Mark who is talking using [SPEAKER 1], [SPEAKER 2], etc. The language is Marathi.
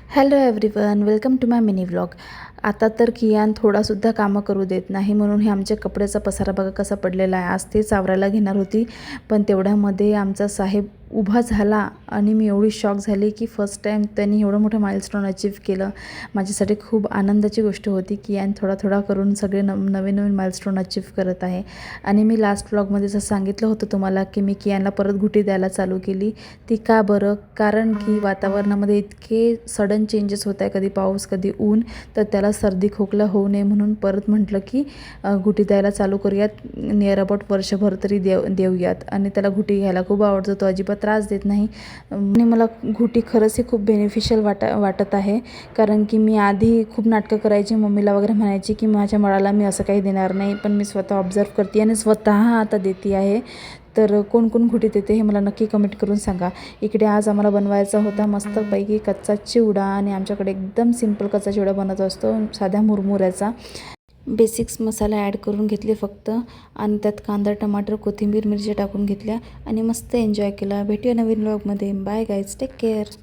[SPEAKER 1] Hello everyone, welcome to my mini vlog. आता तर कियान थोडासुद्धा कामं करू देत नाही, म्हणून हे आमच्या कपड्याचा पसारा बघा कसा पडलेला आहे. आज ते आवरायला घेणार होती, पण तेवढ्यामध्ये आमचा साहेब उभा झाला आणि मी एवढी शॉक झाली की फर्स्ट टाईम त्यांनी एवढं मोठं माइलस्टोन अचीव केलं. माझ्यासाठी खूप आनंदाची गोष्ट होती. कियान थोडा थोडा करून सगळे नवीन नवीन माइलस्टोन अचीव करत आहे. आणि मी लास्ट व्लॉगमध्ये जसं सांगितलं होतं तुम्हाला की मी कियानला परत घुटी द्यायला चालू केली. ती का बरं? कारण की वातावरणामध्ये इतके सडन चेंजेस होत आहे, कधी पाऊस कधी ऊन, तर त्याला सर्दी खोकला होऊ नये म्हणून परत म्हटलं की घुटी द्यायला चालू करूयात. नियर अबाउट वर्षभर तरी देऊयात. आणि त्याला घुटी घ्यायला खूप आवडतं, तो अजिबात त्रास देत नाही. आणि मला घुटी खरंच ही खूप बेनिफिशियल वाटत आहे. कारण की मी आधी खूप नाटकं करायची, मम्मीला वगैरे म्हणायची की माझ्या बाळाला मी असं काही देणार नाही, पण मी स्वतः ऑब्झर्व करते आणि स्वतः आता देते आहे. तर कोण कोण घुटी देते हे मला नक्की कमेंट करून सांगा. इकडे आज आम्हाला बनवायचा होता मस्तपैकी कच्चा चिवडा, आणि आमच्याकडे एकदम सिंपल कच्चा चिवडा बनत असतो, साध्या मुरमुऱ्याचा. बेसिक्स मसाला ॲड करून घेतले फक्त, आणि त्यात कांदा टमाटर कोथिंबीर मिरची टाकून घेतल्या आणि मस्त एन्जॉय केला. भेटूया नवीन व्लॉगमध्ये. Bye guys, take care.